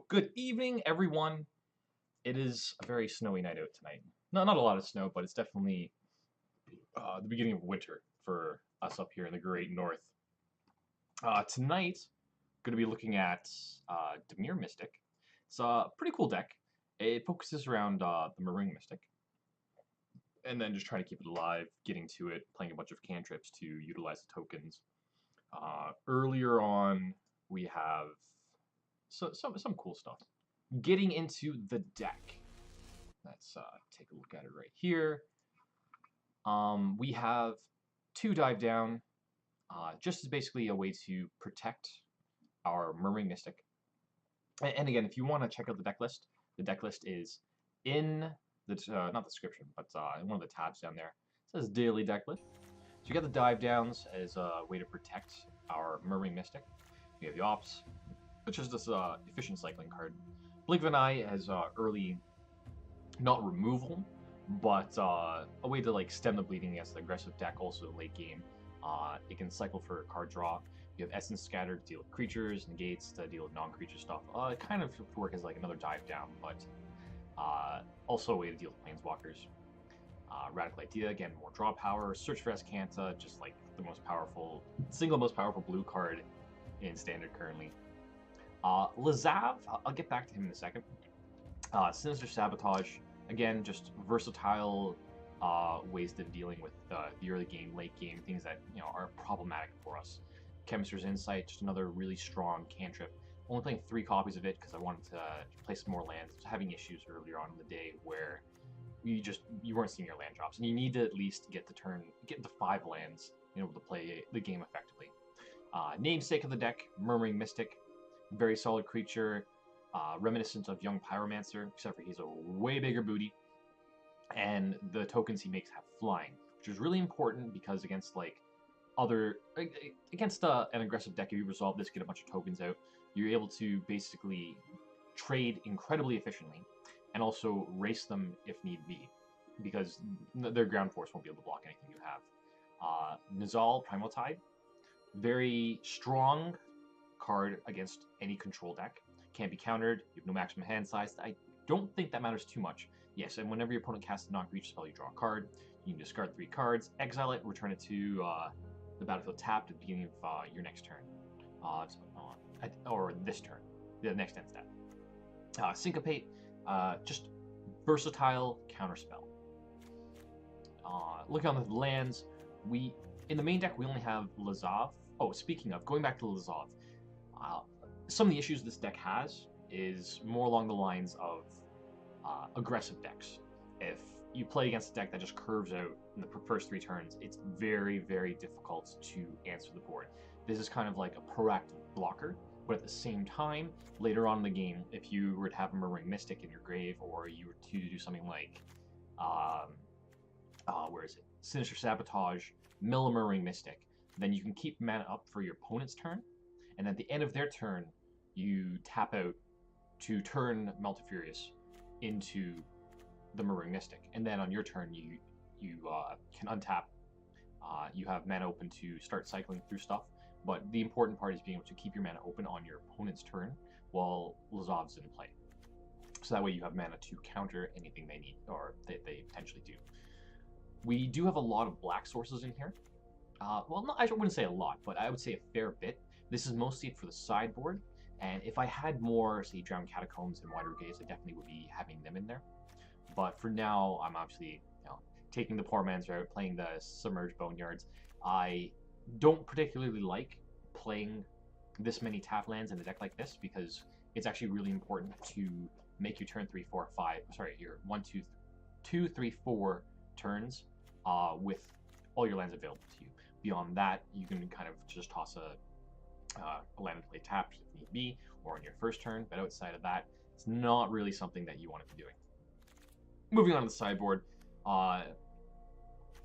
Good evening, everyone. It is a very snowy night out tonight. Not a lot of snow, but it's definitely the beginning of winter for us up here in the Great North. Tonight, going to be looking at Dimir Mystic. It's a pretty cool deck. It focuses around the Marine Mystic, and then just trying to keep it alive, getting to it, playing a bunch of cantrips to utilize the tokens. Earlier on, we have some cool stuff. Getting into the deck. Let's take a look at it right here. We have 2 dive down, just as basically a way to protect our Murmuring Mystic. And again, if you want to check out the deck list is in the not the description, but in one of the tabs down there. It says Daily Deck List. So you got the dive downs as a way to protect our Murmuring Mystic. You have the Ops, which is this efficient cycling card. Blink of an Eye has early, not removal, but a way to like stem the bleeding against the aggressive deck. Also in late game, it can cycle for a card draw. You have Essence Scatter to deal with creatures, negates to deal with non-creature stuff. It kind of work as like another dive down, but also a way to deal with planeswalkers. Radical Idea, again, more draw power. Search for Escanta, just like the single most powerful blue card in Standard currently. Lazav, I'll get back to him in a second. Sinister Sabotage, again, just versatile ways of dealing with the early game, late game, things that are problematic for us. Chemist's Insight, just another really strong cantrip. Only playing 3 copies of it because I wanted to play some more lands. I was having issues earlier on in the day where you weren't seeing your land drops, and you need to at least get into 5 lands in order to play the game effectively. Namesake of the deck, Murmuring Mystic, very solid creature. Reminiscent of Young Pyromancer, except for he's a way bigger booty, and the tokens he makes have flying, which is really important because against an aggressive deck, if you resolve this, get a bunch of tokens out, you're able to basically trade incredibly efficiently, and also race them if need be, because their ground force won't be able to block anything you have. Nizal Primal Tide, very strong card against any control deck. Can't be countered. You have no maximum hand size. I don't think that matters too much. Yes, and whenever your opponent casts a non-creature spell, you draw a card. You can discard 3 cards, exile it, return it to the battlefield tapped at the beginning of your next turn. Or this turn. The next end step. Syncopate, just versatile counterspell. Looking on the lands, in the main deck we only have Lazav. Oh, speaking of, going back to Lazav, some of the issues this deck has is more along the lines of aggressive decks. If you play against a deck that just curves out in the first 3 turns, it's very, very difficult to answer the board. This is kind of like a proactive blocker, but at the same time, later on in the game, if you were to have a Murmuring Mystic in your grave, or you were to do something like, Sinister Sabotage, mill a Murmuring Mystic, then you can keep mana up for your opponent's turn, and at the end of their turn, you tap out to turn Multifurious into the Murmuring Mystic, and then on your turn, you can untap. You have mana open to start cycling through stuff, but the important part is being able to keep your mana open on your opponent's turn while Lazav's in play. So that way you have mana to counter anything they need, or they potentially do. We do have a lot of black sources in here. Well, no, I wouldn't say a lot, but I would say a fair bit. This is mostly for the sideboard, and if I had more, say, Drowned Catacombs and Wider Gaze, I definitely would be having them in there. But for now, I'm obviously taking the poor man's route, playing the Submerged Boneyards. I don't particularly like playing this many tap lands in a deck like this because it's actually really important to make your turn 3, 4, 5. Sorry, your 1, 2, 3, 4 turns with all your lands available to you. Beyond that, you can kind of just toss a land and play tapped if need be, or on your first turn. But outside of that, it's not really something that you want to be doing. Moving on to the sideboard,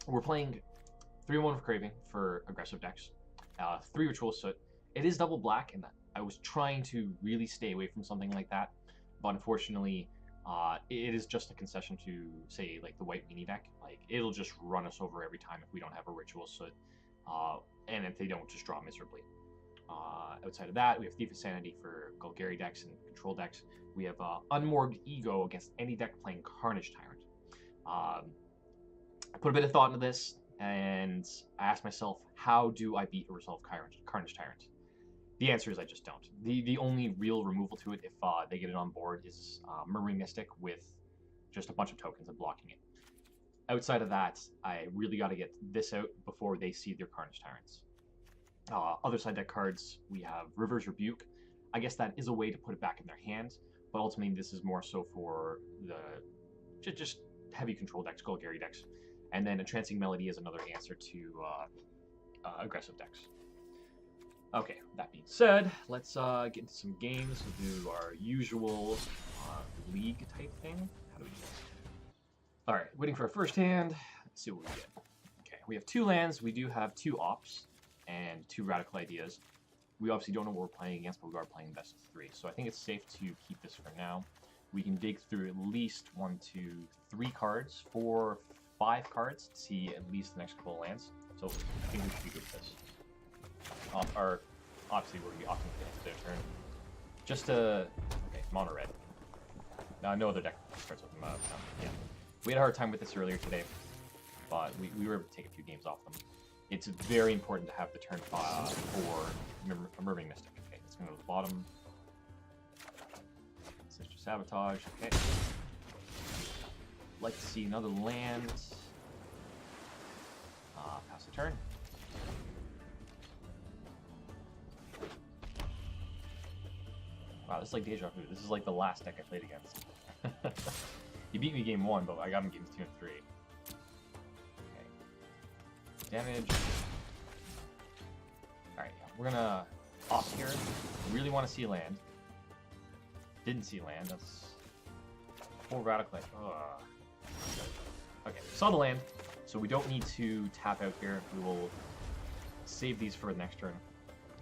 we're playing 3-1 of Craving for aggressive decks, 3 Ritual Soot. It is double black, and I was trying to really stay away from something like that, but unfortunately, it is just a concession to, say, like the white mini deck. Like, it'll just run us over every time if we don't have a Ritual Soot, and if they don't, just draw miserably. Outside of that, we have Thief of Sanity for Golgari decks and control decks. We have Unmorged Ego against any deck playing Carnage Tyrant. I put a bit of thought into this, and I asked myself, how do I beat a Resolve Carnage Tyrant? The answer is I just don't. The only real removal to it, if they get it on board, is Murmuring Mystic with just a bunch of tokens and blocking it. Outside of that, I really got to get this out before they seed their Carnage Tyrants. Other side deck cards, we have River's Rebuke. I guess that is a way to put it back in their hand, but ultimately this is more so for the just heavy control decks, Golgari decks. And then Entrancing Melody is another answer to aggressive decks. Okay, that being said, let's get into some games. We'll do our usual league type thing. How do we do this? Alright, waiting for our first hand. Let's see what we get. Okay, we have 2 lands. We do have 2 ops and 2 radical ideas. We obviously don't know what we're playing against, but we are playing best of 3. So I think it's safe to keep this for now. We can dig through at least 1, 2, 3 cards, 4, 5 cards to see at least the next couple of lands. So I think we should be good with this. Obviously we're going to be opting for their turn. Just to... Okay, mono red. Now, no other deck starts with yeah. We had a hard time with this earlier today, but we were able to take a few games off them. It's very important to have the turn for Murmuring Mystic. Okay, it's going to go to the bottom. Sister Sabotage, okay. Like to see another land. Pass the turn. Wow, this is like deja vu. This is like the last deck I played against. He beat me game 1, but I got him games 2 and 3. Okay. Damage. Alright, yeah. We're gonna opt here. Really want to see land. Didn't see land. That's 4 radical. Okay, saw the land, so we don't need to tap out here. We will save these for the next turn.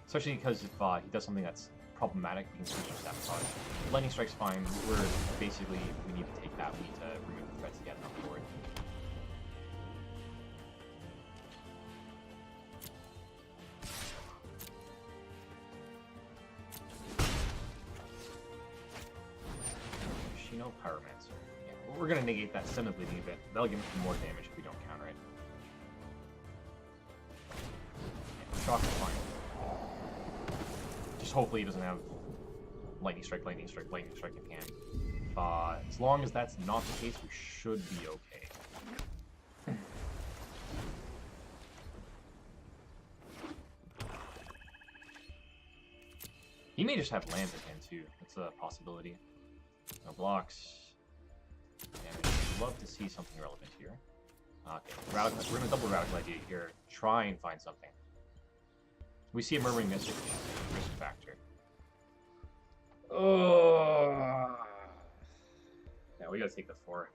Especially because if he does something that's problematic, we can switch to Sabotage. Lightning Strike's fine. We need to take that. We need to remove the threats to get enough board. Shino Pyromancer. Yeah, we're going to negate that Stem of Bleeding event. That'll give him some more damage if we don't counter it. Yeah, Shock is fine. Just hopefully he doesn't have Lightning Strike, Lightning Strike, Lightning Strike in hand. As long as that's not the case, we should be okay. He may just have lands in hand too. That's a possibility. No blocks. Damage. I'd love to see something relevant here. Okay, we're going to double Radical Idea here. Try and find something. We see a Murmuring Mystic, risk factor. Oh. Yeah, we gotta take the 4.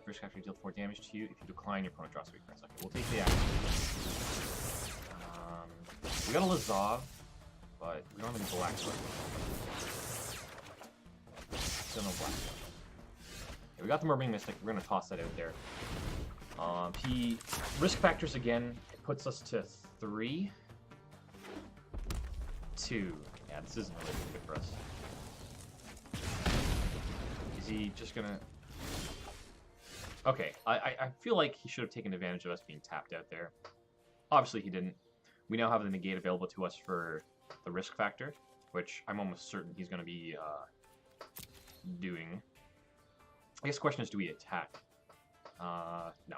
Risk factor deal 4 damage to you. If you decline, your opponent draws 3 cards. Okay, we'll take the action. We got a Lazav, but we don't have any black stuff. Still no black stuff. Okay, we got the Murmuring Mystic. We're gonna toss that out there. He risk factors again. It puts us to 3, 2. Yeah, this isn't really good for us. Is he just gonna? Okay, I feel like he should have taken advantage of us being tapped out there. Obviously, he didn't. We now have the negate available to us for the risk factor, which I'm almost certain he's going to be doing. I guess the question is, do we attack? No.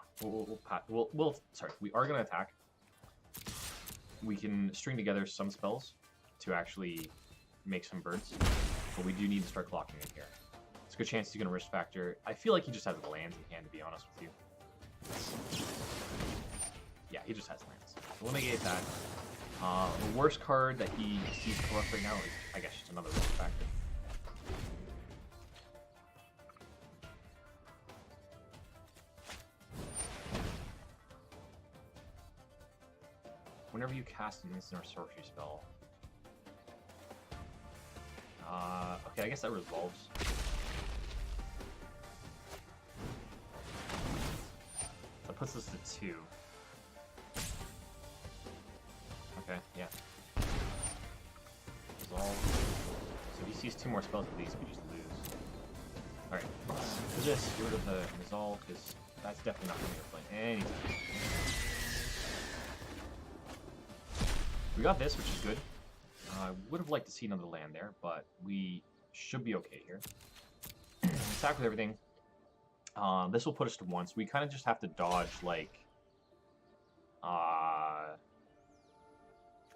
Sorry, we are going to attack. We can string together some spells to actually make some birds, but we do need to start clocking in here. It's a good chance he's going to risk factor. I feel like he just has lands in hand, to be honest with you. Yeah, he just has lands. So we'll negate that. The worst card that he sees for us right now is, I guess, just another risk factor. Whenever you cast an instant or sorcery spell. Okay, I guess that resolves. That puts us to 2. Okay, yeah. Resolve. So if he sees 2 more spells at least, we just lose. Alright, for this, get rid of the resolve, because that's definitely not coming into play anytime. We got this, which is good. I would have liked to see another land there, but we should be okay here. Attack with everything. This will put us to 1, so we kind of just have to dodge, like,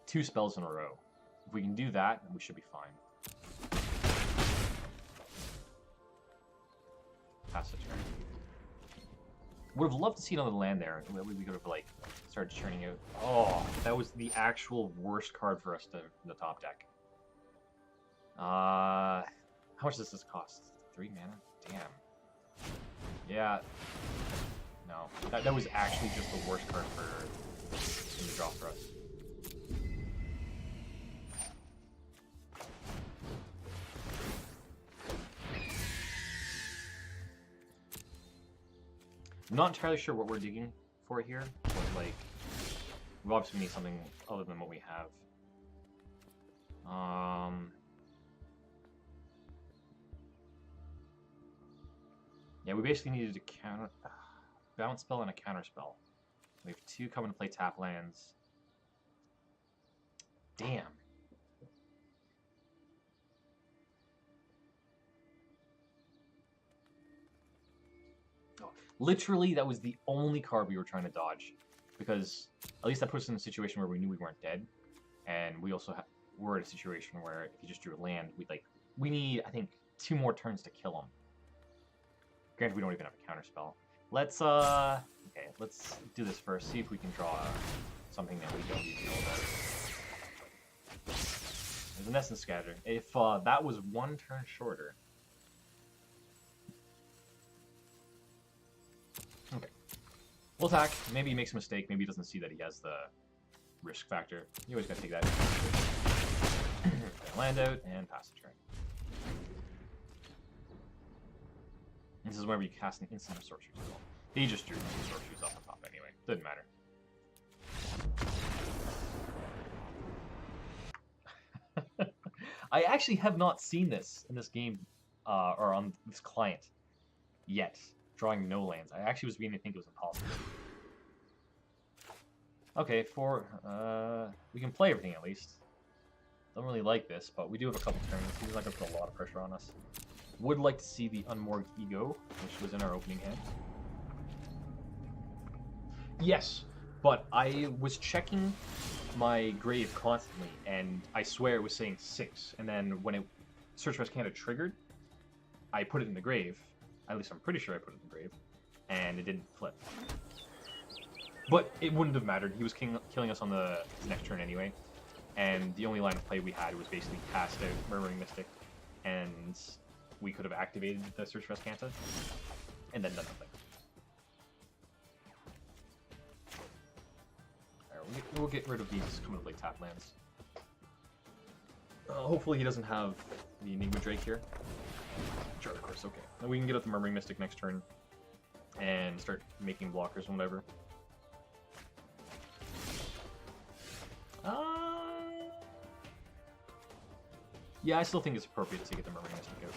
2 spells in a row. If we can do that, we should be fine. Pass the turn. Would have loved to see another land there. We could have, like, started churning out. Oh, that was the actual worst card for us in the top deck. How much does this cost? 3 mana? Damn. Yeah. No. That was actually just the worst card for him to draw for us. I'm not entirely sure what we're digging for here, but, like, we obviously need something other than what we have. Yeah, we basically needed a counter, bounce spell and a counter spell. We have 2 come into play tap lands. Damn. Oh, literally, that was the only card we were trying to dodge, because at least that puts us in a situation where we knew we weren't dead, and we also were in a situation where if he just drew a land, we need, I think, 2 more turns to kill him. Granted, we don't even have a counter spell. Let's okay, let's do this first. See if we can draw something that we don't even know about. There's an Essence Scatter. If that was 1 turn shorter. Okay. We'll attack. Maybe he makes a mistake. Maybe he doesn't see that he has the risk factor. You always gotta take that. Land out and pass the turn. This is whenever you cast an instant or sorcery spell. He just drew 2 sorceries off the top anyway. Doesn't matter. I actually have not seen this in this game, or on this client, yet. Drawing no lands. I actually was beginning to think it was impossible. Okay, we can play everything at least. Don't really like this, but we do have a couple turns. He's not going to put a lot of pressure on us. Would like to see the Unmorged Ego, which was in our opening hand. Yes, but I was checking my grave constantly, and I swear it was saying 6. And then when Search for Canada triggered, I put it in the grave. At least I'm pretty sure I put it in the grave, and it didn't flip. But it wouldn't have mattered. He was killing us on the next turn anyway, and the only line of play we had was basically cast out Murmuring Mystic, and we could have activated the Search for Escanta, and then done nothing. Alright, we'll get rid of these come into play tap lands. Hopefully he doesn't have the Enigma Drake here. Sure, of course, okay. Then we can get up the Murmuring Mystic next turn, and start making blockers and whatever. Yeah, I still think it's appropriate to get the Murmuring Mystic out.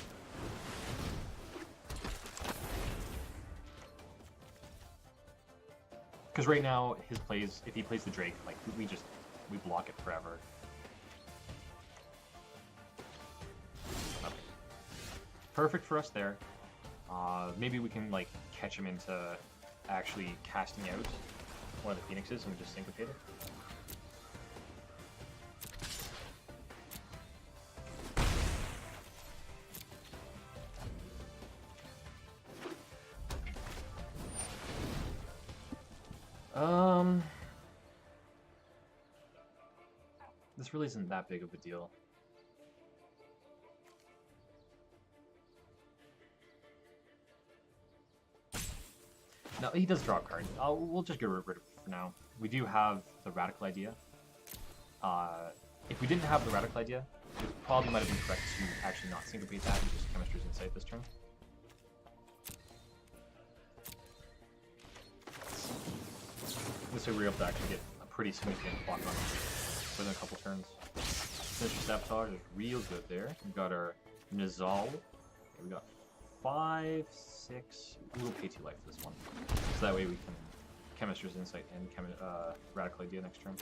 Because right now, his plays, if he plays the Drake, like, we block it forever. Okay. Perfect for us there. Maybe we can, like, catch him into actually casting out one of the Phoenixes and we just syncopate it. This really isn't that big of a deal. No, he does draw a card. We'll just get rid of it for now. We do have the Radical Idea. If we didn't have the Radical Idea, it probably might have been correct to actually not syncopate that and just Chemistry's Insight this turn. This way we're able to actually get a pretty significant block on him. within a couple turns. Sinister Sabotage is real good there. We got our Nizal. Okay, we got 5, 6. We'll pay 2 life for this one. So that way we can Chemister's Insight and Radical Idea next turn.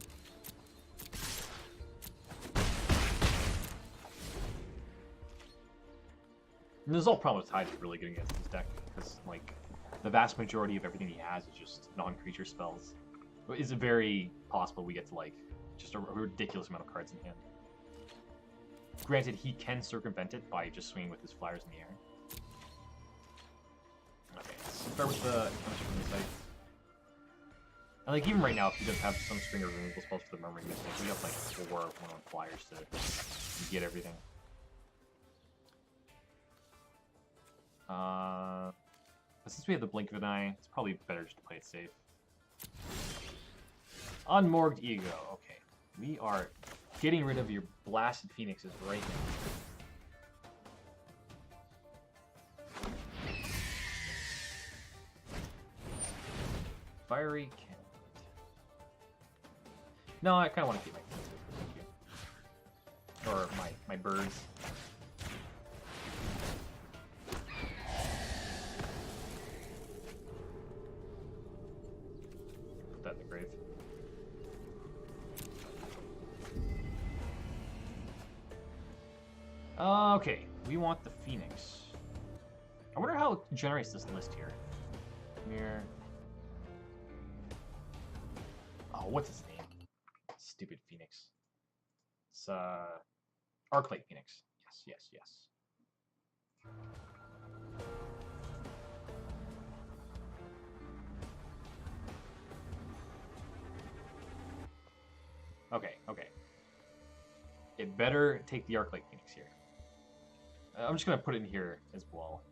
Nizal Primal Tide is really good against this deck because, like, the vast majority of everything he has is just non-creature spells. It's very possible we get to, like, just a ridiculous amount of cards in hand. Granted, he can circumvent it by just swinging with his flyers in the air. Okay, let's start with the Chemistry Insight. And, like, even right now, if he does have some string of removal spells for the Murmuring Mystic, we have, like, 4 1-1 flyers to get everything. But since we have the Blink of an Eye, it's probably better just to play it safe. Unmorged Ego. Okay. We are getting rid of your blasted Phoenixes right now. Fiery Cannon. No, I kind of want to keep my Phoenixes. Thank you. Or my birds. Put that in the grave. Okay, we want the Phoenix. I wonder how it generates this list here. Here. Oh, what's his name? Stupid Phoenix. It's Arclight Phoenix. Yes, yes, yes. Okay, okay. It better take the Arclight Phoenix here. I'm just going to put it in here as well.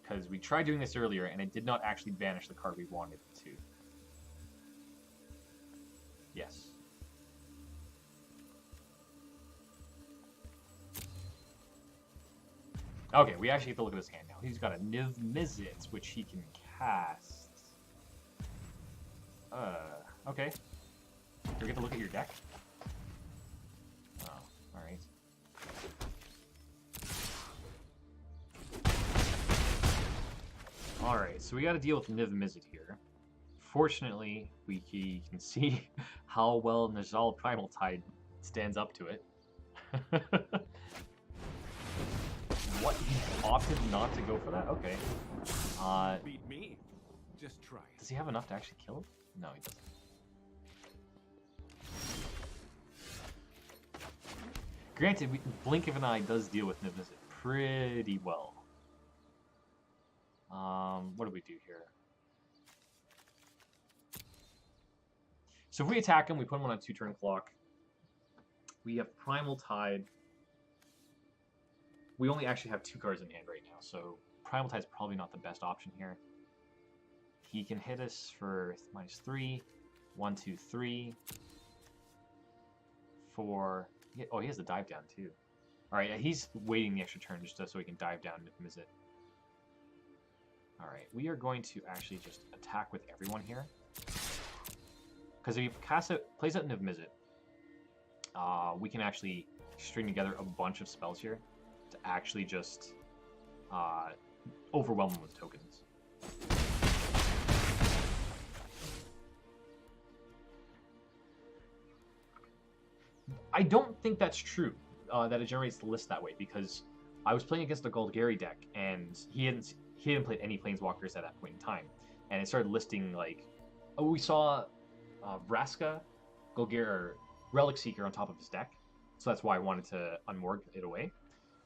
Because we tried doing this earlier, and it did not actually banish the card we wanted it to. Yes. Okay, we actually have to look at his hand now. He's got a Niv Mizzet, which he can cast. Okay. Do we get to look at your deck? Oh, alright. Alright, so we gotta deal with Niv Mizzet here. Fortunately, we can see how well Nizal Primal Tide stands up to it. What? He opted not to go for that? Okay. Beat me. Just try it. Does he have enough to actually kill him? No, he doesn't. Granted, Blink of an Eye does deal with Niv Mizzet pretty well. What do we do here? So if we attack him, we put him on a 2-turn clock. We have Primal Tide. We only actually have 2 cards in hand right now, so Primal Tide's probably not the best option here. He can hit us for -3, 1, 2, 3, 4. Oh, he has the dive down too. All right, he's waiting the extra turn just so he can dive down Niv Mizzet. All right, we are going to actually just attack with everyone here. Because if he plays out Niv Mizzet, we can actually string together a bunch of spells here to actually just overwhelm him with tokens. I don't think that's true, that it generates the list that way, because I was playing against a Golgari deck, and he hadn't played any Planeswalkers at that point in time, and it started listing, like, oh, we saw Vraska, Golgari, Relic Seeker on top of his deck, so that's why I wanted to unmorg it away.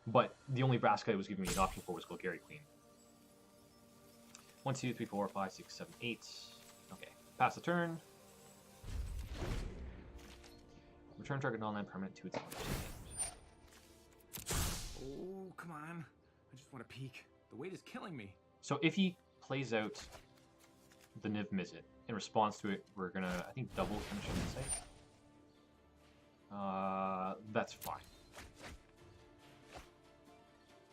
But the only Vraska it was giving me an option for was Golgari Queen. 1, 2, 3, 4, 5, 6, 7, 8. Okay, pass the turn. Return target non-land permanent to its owner. Oh, come on. I just want to peek. The weight is killing me. So if he plays out the Niv Mizzet, in response to it, we're gonna, I think, double Chemistry Insight. That's fine.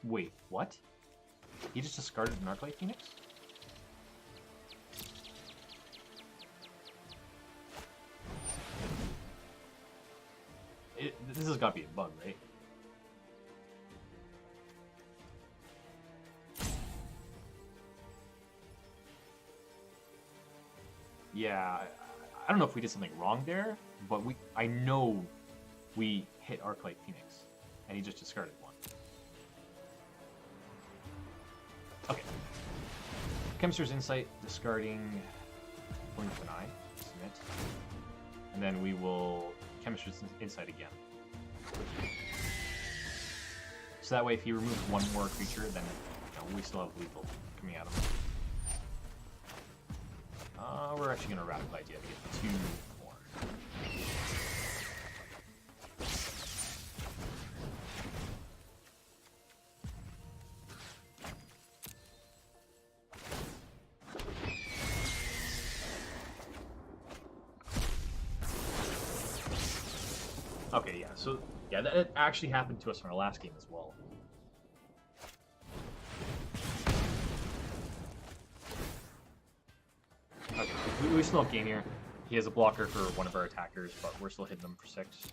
Wait, what? He just discarded an Arclight Phoenix? this has got to be a bug, right? Yeah, I don't know if we did something wrong there, but I know we hit Arclight Phoenix, and he just discarded one. Okay. Chemist's Insight, discarding Blink of an Eye, submit. And then we will Chemist's Insight again. So that way, if he removes one more creature, then we still have lethal coming at him. We're actually going to Radical Idea to get 2 more. Okay, yeah, so, yeah, that actually happened to us in our last game as well. Okay, we still have Gainier. He has a blocker for one of our attackers, but we're still hitting them for 6.